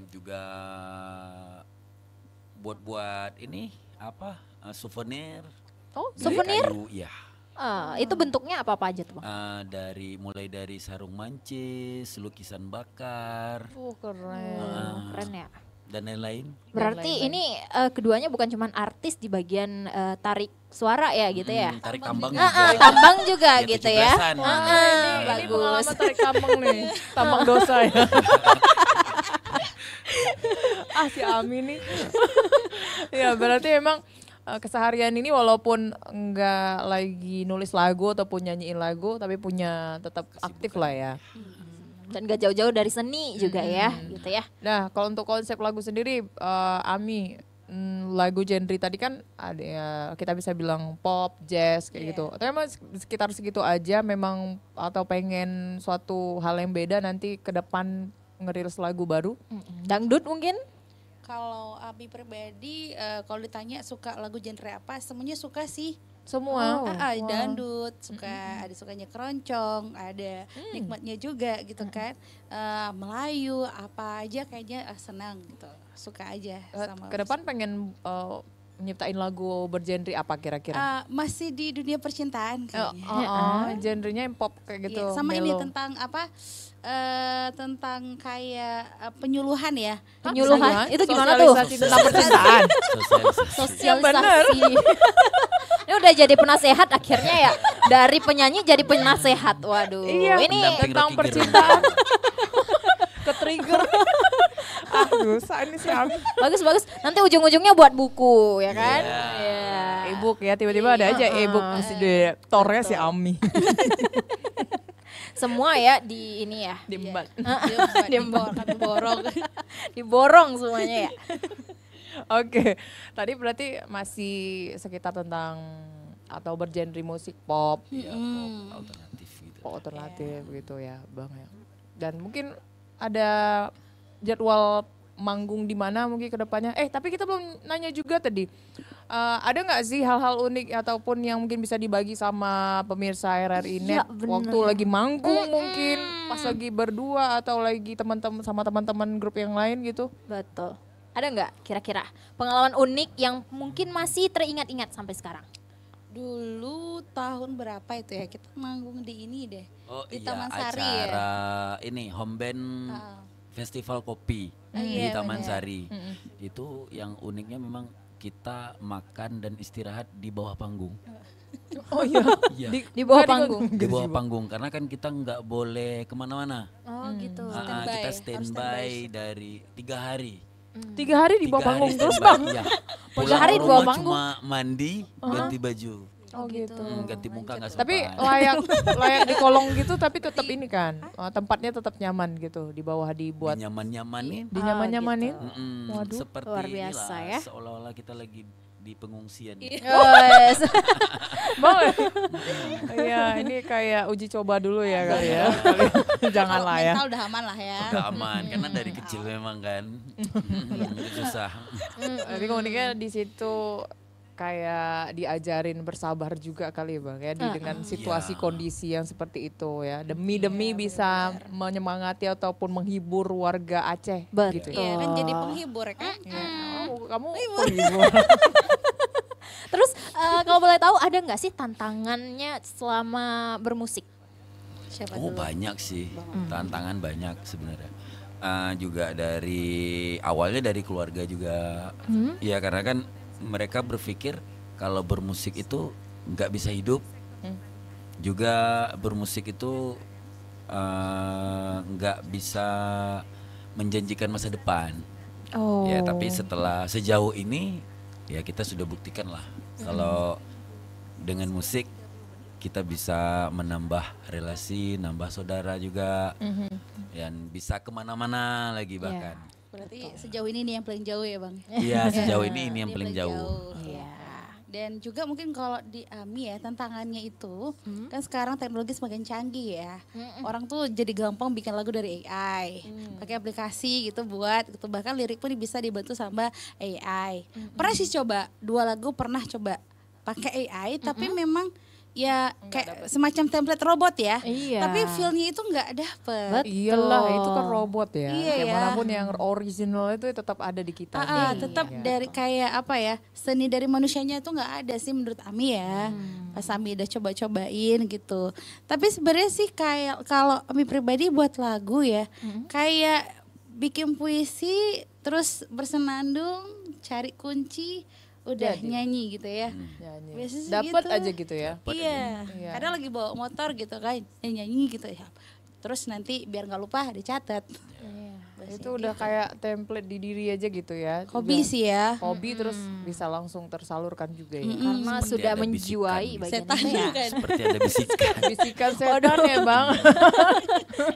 Juga buat ini apa? Souvenir. Oh, dari souvenir? kayu, ya. Itu bentuknya apa aja tuh Bang? Mulai dari sarung mancis, lukisan bakar, keren. Keren ya. dan lain-lain. Berarti ini keduanya bukan cuma artis di bagian tarik suara ya gitu ya? Tarik tambang juga. Tambang juga Ya, gitu ya. 17-an. Ini Bagus. pengalaman tarik tambang nih. Tambang dosa ya. Si Ami nih. Ya berarti emang keseharian ini walaupun enggak lagi nulis lagu ataupun nyanyiin lagu tapi punya tetap aktif lah ya. Dan gak jauh-jauh dari seni juga ya gitu ya. Nah kalau untuk konsep lagu sendiri Ami lagu genre tadi kan ada ya, kita bisa bilang pop, jazz kayak gitu. Atau emang sekitar segitu aja memang atau pengen suatu hal yang beda nanti ke depan ngerilis lagu baru? Dangdut mungkin? Kalau Abi pribadi kalau ditanya suka lagu genre apa, semuanya suka sih. Semua. Dangdut, ada sukanya keroncong, ada nikmatnya juga gitu kan. Melayu, apa aja kayaknya senang gitu. Suka aja sama. Ke depan pengen nyiptain lagu bergenre apa kira-kira? Masih di dunia percintaan kayaknya. Genrenya yang pop kayak gitu. Iya, sama ini mellow. tentang apa? Tentang kayak penyuluhan ya. Penyuluhan? Itu gimana tuh? Sosialisasi tentang percintaan. Sosialisasi. Ini udah jadi penasehat akhirnya ya. Dari penyanyi jadi penasehat. Waduh. Iya, Ini Pendamping tentang Rocky Gerung. percintaan. Ke-trigger. Dosa ini si Ami. bagus. Nanti ujung-ujungnya buat buku ya kan? Iya. E-book ya, tiba-tiba ada aja e-book masih di tornya si Ami. Semua ya di ini ya. Diembat. Diborong. Diborong semuanya ya. Oke, tadi berarti masih sekitar tentang atau bergenre musik pop, Iya, pop alternatif gitu. pop alternatif gitu ya, Bang ya. Dan mungkin ada jadwal manggung di mana mungkin ke depannya. Tapi kita belum nanya juga tadi. Ada nggak sih hal-hal unik ataupun yang mungkin bisa dibagi sama pemirsa RRI Iya, Net bener. waktu lagi manggung mungkin pas lagi berdua atau lagi teman-teman sama teman-teman grup yang lain gitu? Betul. Ada nggak kira-kira pengalaman unik yang mungkin masih teringat-ingat sampai sekarang? Dulu tahun berapa itu ya kita manggung di ini deh. Oh Di iya, Taman Sari ya? acara ini home band festival kopi di iya, Taman bener. Sari. Itu yang uniknya memang kita makan dan istirahat di bawah panggung. Oh iya. Iya. Di bawah panggung. Di bawah panggung karena kan kita nggak boleh kemana-mana. Oh gitu. Standby, Kita harus standby dari 3 hari. 3 hari di bawah 3 hari panggung terus standby, Bang. Iya. Tiga Pulang hari ke di bawah rumah panggung. cuma mandi, ganti baju. Oh gitu. Ganti muka nggak sempat. Tapi layak di kolong gitu tapi tetap ini kan tempatnya tetap nyaman gitu di bawah dibuat nyaman-nyamanin. dinyaman-nyamanin. Waduh, seperti luar biasa inilah, ya. seolah-olah kita lagi di pengungsian. Yes. Bang, iya ini kayak uji coba dulu ya kali ya. Jangan lah ya. Mental udah aman lah ya. Udah aman karena dari kecil memang kan susah. Tapi uniknya di situ kayak diajarin bersabar juga kali ya Bang ya dengan situasi Iya. kondisi yang seperti itu ya. Demi bisa menyemangati ataupun menghibur warga Aceh Betul. gitu. Iya kan jadi penghibur kan. Ya. Oh, kamu penghibur. Terus kalau boleh tahu ada nggak sih tantangannya selama bermusik? Siapa Oh dulu? banyak sih, tantangan banyak sebenarnya. Juga dari awalnya dari keluarga juga. Ya karena kan mereka berpikir kalau bermusik itu nggak bisa hidup. Juga bermusik itu nggak bisa menjanjikan masa depan. Oh. Ya tapi setelah sejauh ini ya kita sudah buktikan lah kalau dengan musik kita bisa menambah relasi, nambah saudara juga, dan bisa kemana-mana lagi bahkan. Berarti sejauh ini nih yang paling jauh ya Bang. Iya sejauh ini yang Ini paling jauh. Iya. Dan juga mungkin kalau di AMI ya tantangannya itu kan sekarang teknologi semakin canggih ya. Orang tuh jadi gampang bikin lagu dari AI. Pakai aplikasi gitu buat gitu. Bahkan lirik pun bisa dibantu sama AI. Pernah sih coba 2 lagu pernah coba pakai AI tapi memang ya kayak semacam template robot ya. Iya. Tapi feel-nya itu nggak dapet. Iyalah itu kan robot ya. Iya ya. Bagaimanapun yang original itu tetap ada di kita. Tetap dari kayak apa ya seni dari manusianya itu nggak ada sih menurut Ami ya. Pas Ami udah coba-cobain gitu. Tapi sebenarnya sih kayak kalau Ami pribadi buat lagu ya kayak bikin puisi terus bersenandung cari kunci udah nyanyi gitu ya. Biasanya sih Dapat gitu. aja gitu ya. Iya. Iya. Kadang lagi bawa motor gitu kan nyanyi gitu ya. Terus nanti biar nggak lupa dicatat. Itu udah kayak template di diri aja gitu ya. Hobi Juga sih ya. Hobi terus bisa langsung tersalurkan juga ya. Karena Seperti sudah ada menjiwai bisikan. bagian Setan itu ya. kan. Seperti ada bisikan. Bisikan setan ya Bang.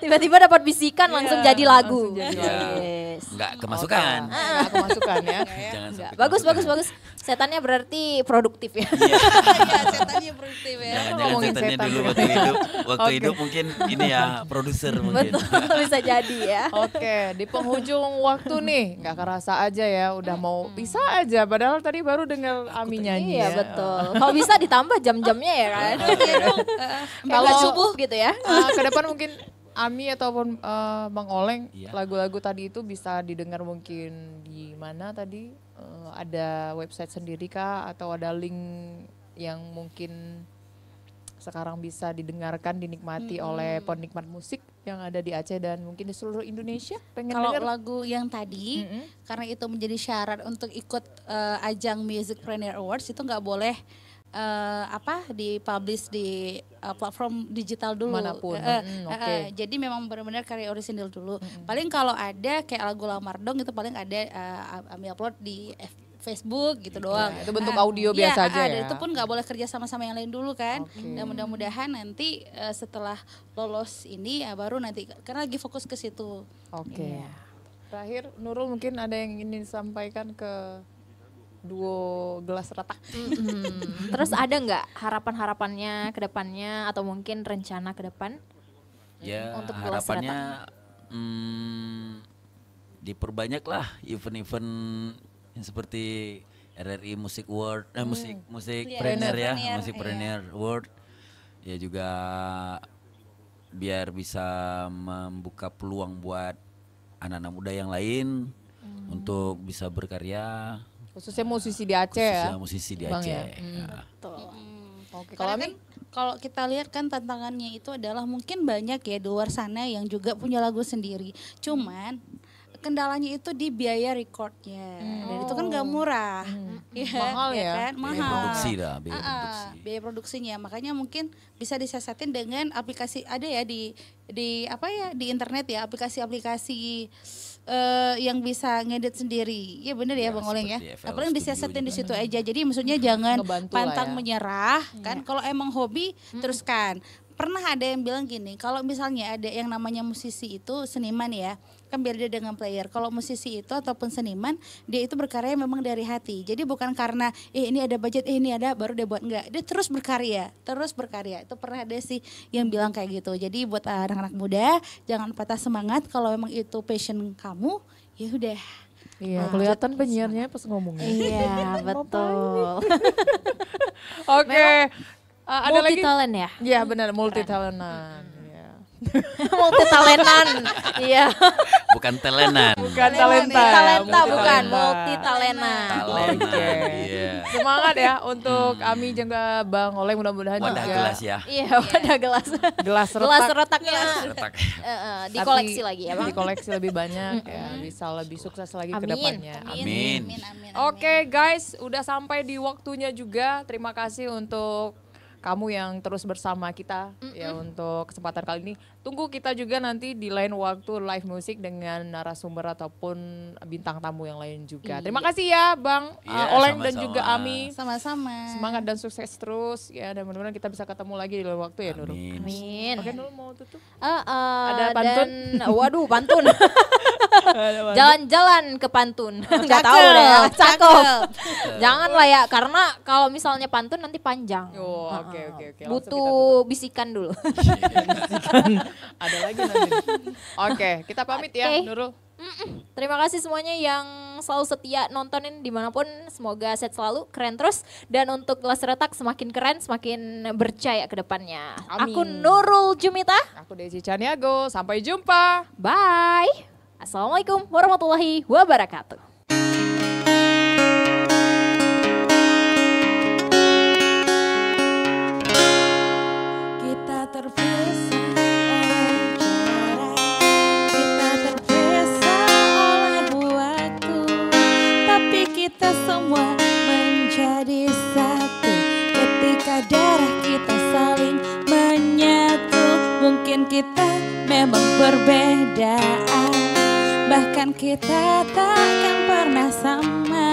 Tiba-tiba dapat bisikan langsung jadi lagu. langsung jadi lagu. Yes. Nggak kemasukan. Nggak kemasukan ya. Jangan sampai Bagus, kemasukan. bagus. Setannya berarti produktif ya. Iya setannya produktif ya. Jangan-jangan Ngomongin setannya setan dulu ya. waktu hidup. Waktu hidup mungkin ini ya produser mungkin. Betul, bisa jadi ya. Oke, di penghujung waktu nih, nggak kerasa aja ya, udah mau bisa aja. Padahal tadi baru dengar Ami nyanyi Iya ya. betul. Kalau bisa ditambah jam-jamnya ya kan. Kalau Kalau- subuh gitu ya. Ke depan mungkin Ami ataupun Bang Oleng, Iya. lagu-lagu tadi itu bisa didengar mungkin di mana tadi? Ada website sendiri kah? Atau ada link yang mungkin sekarang bisa didengarkan, dinikmati oleh penikmat musik yang ada di Aceh dan mungkin di seluruh Indonesia? Pengen Kalau denger? lagu yang tadi karena itu menjadi syarat untuk ikut ajang Music Pioneer Awards itu nggak boleh dipublish di platform digital dulu. Manapun. Oke. Jadi memang benar-benar karya orisinil dulu. Paling kalau ada kayak lagu Lamar Dong itu paling ada Ami upload di Facebook gitu doang. itu bentuk audio biasa aja ya? Itu pun nggak boleh kerja sama yang lain dulu kan. Dan mudah-mudahan nanti setelah lolos ini ya baru nanti karena lagi fokus ke situ. Oke. Terakhir Nurul mungkin ada yang ingin disampaikan ke duo Gelas Retak. Terus ada nggak harapan-harapannya ke depannya atau mungkin rencana ke depan? Ya Untuk Gelas harapannya diperbanyaklah event-event yang seperti RRI Music Award, musik Iya, Premier ya, Premier, Musik iya. Premier Award. Ya juga biar bisa membuka peluang buat anak-anak muda yang lain untuk bisa berkarya, Khususnya musisi di Aceh ya. khususnya musisi di Bang, Aceh. ya? Ya. Oke, Karena kalau kan kalau kita lihat kan tantangannya itu adalah mungkin banyak ya di luar sana yang juga punya lagu sendiri. Cuman kendalanya itu di biaya recordnya. Dan itu kan gak murah. Ya, Mahal ya? kan? Biaya Mahal. produksi dah, biaya Ah, produksi. biaya produksinya. Makanya mungkin bisa disiasatin dengan aplikasi ada ya di apa ya di internet ya aplikasi-aplikasi yang bisa ngedit sendiri. Ya bener ya, Ya, Bang Oleng ya. seperti FL Apalagi Studio disiasatin di juga. situ aja. Jadi maksudnya jangan Ngebantu lah pantang ya. menyerah kan. Kalau emang hobi teruskan. Pernah ada yang bilang gini, kalau misalnya ada yang namanya musisi itu seniman ya, kan beda dengan player. Kalau musisi itu ataupun seniman, dia itu berkarya memang dari hati. Jadi bukan karena ini ada budget, ini ada baru dia buat, enggak. Dia terus berkarya, terus berkarya. Itu pernah ada sih yang bilang kayak gitu. Jadi buat anak-anak muda, jangan patah semangat. Kalau memang itu passion kamu, ya udah. Iya, kelihatan penyiarnya pas ngomongnya. Iya, betul. Oke. Ada Multi lagi? talent ya? Iya benar, multi talentan. Iya. Multi talentan. Iya. Bukan telenan. Bukan talenta. Talenta multi bukan, talenta. multi talenta. Talenta. Oke. Iya. Semangat ya untuk Ami juga Bang Oleh, mudah-mudahan Wadah juga gelas ya. Iya, pada gelas. gelas Gelas retak retaknya Retak. dikoleksi lagi ya, Bang. dikoleksi lebih banyak ya, bisa lebih sukses lagi ke Amin. depannya. Amin. Oke guys, udah sampai di waktunya juga. Terima kasih untuk kamu yang terus bersama kita ya untuk kesempatan kali ini. Tunggu kita juga nanti di lain waktu live musik dengan narasumber ataupun bintang tamu yang lain juga. Terima kasih ya Bang Iya, Oleng dan sama-sama. juga Ami. Sama-sama. Semangat dan sukses terus ya, dan mudah-mudahan kita bisa ketemu lagi di lain waktu ya Nurul. Amin. Amin. Oke Nurul mau tutup? Ada pantun? waduh, pantun. Jalan-jalan ke pantun. Enggak tahu deh. Cakep. Jangan lah ya, karena kalau misalnya pantun nanti panjang. Oh, oke. Langsung Butuh bisikan dulu. ada lagi nanti. Oke, kita pamit ya Oke. Nurul. Terima kasih semuanya yang selalu setia nontonin dimanapun. Semoga sehat selalu, keren terus. Dan untuk Gelas Retak semakin keren, semakin berjaya ke depannya. Amin. Aku Nurul Jumita. Aku Desi Caniago, sampai jumpa. Bye. Assalamualaikum warahmatullahi wabarakatuh. Kita terpisah oleh jarak, kita terpisah oleh waktu, tapi kita semua menjadi satu ketika darah kita saling menyatu. Mungkin kita memang berbeda, bahkan kita takkan pernah sama,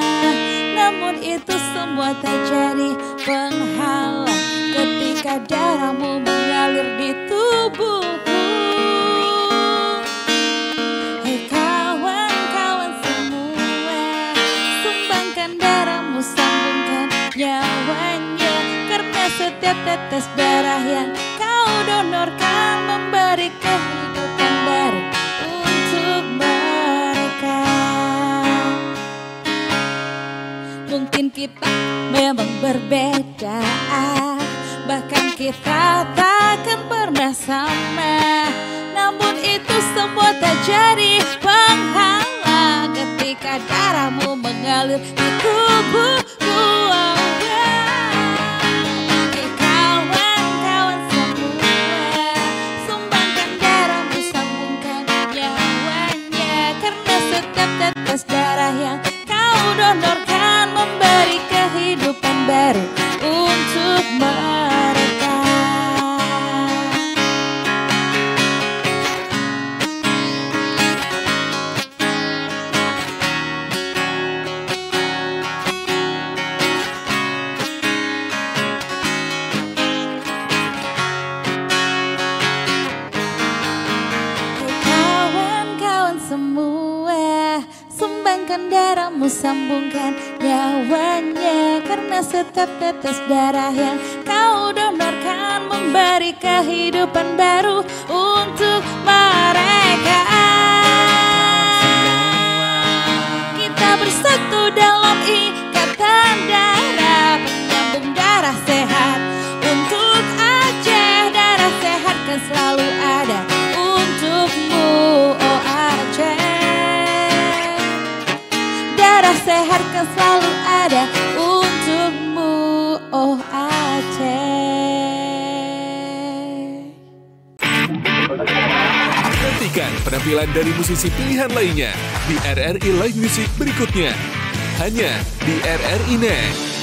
namun itu semua tak jadi penghalang ketika darahmu mengalir di tubuhku. Hei kawan-kawan semua, sumbangkan darahmu, sambungkan nyawanya, karena setiap tetes darah yang kau donorkan memberi kehidupan baru untuk mereka. Mungkin kita memang berbeda, bahkan kita takkan pernah sama, namun itu semua tak jadi penghalang ketika darahmu mengalir di tubuhku. Hei kawan-kawan semua, sumbangkan darahmu, sambungkan nyawanya, karena setiap tetes darah yang kau donorkan memberi kehidupan baru untuk mereka. Sumbangkan darahmu, sambungkan nyawanya, karena setiap tetes darah yang kau donorkan memberi kehidupan baru untuk mereka. Kita bersatu dalam ikatan darah, penyambung darah sehat untuk Aceh. Darah sehat kan selalu ada untukmu, oh Aceh. Darah sehat kan selalu ada untukmu, oh Aceh. Nantikan penampilan dari musisi pilihan lainnya di RRI Live Music berikutnya. Hanya di RRI Net.